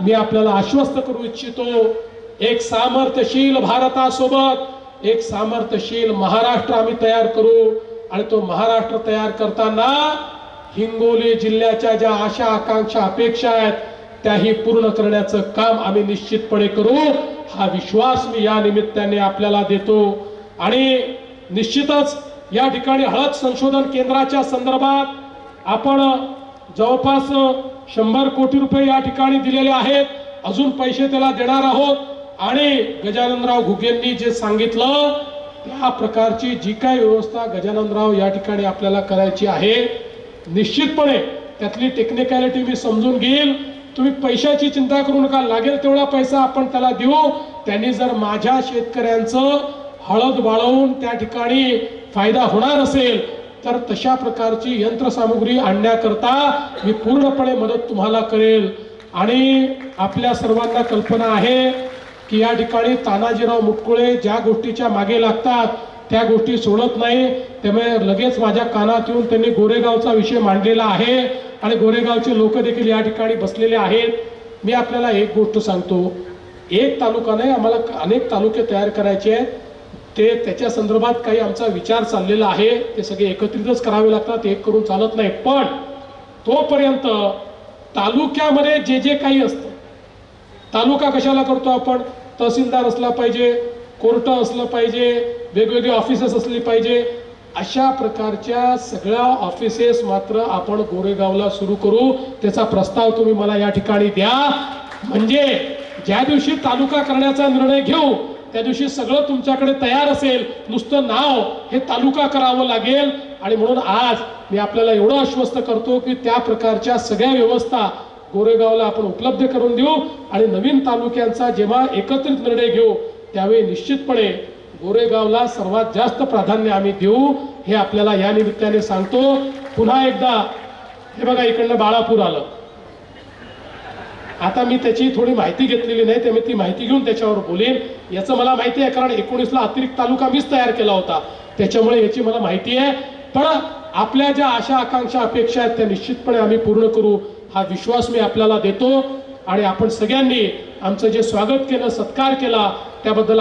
मी आपल्याला आश्वस्त करू इच्छितो, एक सामर्थ्यशील भारतासोबत एक सामर्थ्यशील महाराष्ट्र आम्ही तयार करू आणि तो महाराष्ट्र तयार करताना हिंगोली जिल्ह्याच्या ज्या आशा आकांक्षा अपेक्षा आहेत त्याही पूर्ण करण्याचं काम आम्ही निश्चितपणे करू, हा विश्वास मी या निमित्ताने आपल्याला देतो। आणि निश्चितच या ठिकाणी हळद संशोधन केंद्राच्या संदर्भात आपण जवळपास 100 कोटी रुपये या ठिकाणी दिलेले आहेत, अजून पैसे त्याला देणार आहोत। आणि गजाननराव घुगेंनी जे सांगितलं त्या प्रकारची जी काही व्यवस्था गजाननराव या ठिकाणी आपल्याला करायची आहे, निश्चितपणे त्यातली टेक्निकॅलिटी मी समजून घेईल। तुम्ही पैशाची चिंता करू नका, लागेल तेवढा पैसा आपण त्याला देऊ। त्यांनी जर माझ्या शेतकऱ्यांचं हळद वाळवून त्या ठिकाणी फायदा होणार असेल तर तशा प्रकारची यंत्रसामुग्री आणण्याकरता मी पूर्णपणे मदत तुम्हाला करेल। आणि आपल्या सर्वांना कल्पना आहे की या ठिकाणी तानाजीराव मुटकुळे ज्या गोष्टीच्या मागे लागतात त्या गोष्टी सोडत नाही, त्यामुळे लगेच माझ्या कानात येऊन त्यांनी गोरेगावचा विषय मांडलेला आहे आणि गोरेगावचे लोक देखील या ठिकाणी बसलेले आहेत। मी आपल्याला एक गोष्ट सांगतो, एक तालुका नाही, आम्हाला अनेक तालुके तयार करायचे आहेत। त्याच्या संदर्भात काही आमचा विचार चाललेला आहे, ते सगळे एकत्रितच करावे लागतात, एक करून चालत नाही। पण तोपर्यंत तालुक्यामध्ये जे जे काही असतं, तालुका कशाला करतो आपण, तहसीलदार असला पाहिजे, कोर्ट असलं पाहिजे, वेगवेगळे ऑफिसेस असली पाहिजे, अशा प्रकारच्या सगळ्या ऑफिसेस मात्र आपण गोरेगावला सुरू करू। त्याचा प्रस्ताव तुम्ही मला या ठिकाणी द्या, म्हणजे ज्या दिवशी तालुका करण्याचा निर्णय घेऊ त्या दिवशी सगळं तुमच्याकडे तयार असेल, नुसतं नाव हे तालुका करावं लागेल। आणि म्हणून आज मी आपल्याला एवढं आश्वस्त करतो की त्या प्रकारच्या सगळ्या व्यवस्था गोरेगावला आपण उपलब्ध करून देऊ आणि नवीन तालुक्यांचा जेव्हा एकत्रित निर्णय घेऊ त्यावेळी निश्चितपणे गोरेगावला सर्वात जास्त प्राधान्य आम्ही देऊ, हे आपल्याला या निमित्ताने सांगतो। पुन्हा एकदा हे बघा, इकडनं बाळापूर आलं, आता मी त्याची थोडी माहिती घेतलेली नाही, त्यामुळे ती माहिती घेऊन त्याच्यावर बोलेन। याचं मला माहिती आहे, कारण 19ला अतिरिक्त तालुका मीच तयार केला होता, त्याच्यामुळे याची मला माहिती आहे। पण आपल्या ज्या आशा आकांक्षा अपेक्षा आहेत त्या निश्चितपणे आम्ही पूर्ण करू, हा विश्वास मी आपल्याला देतो। आणि आपण सगळ्यांनी आमचं जे स्वागत केलं, सत्कार केला त्याबद्दल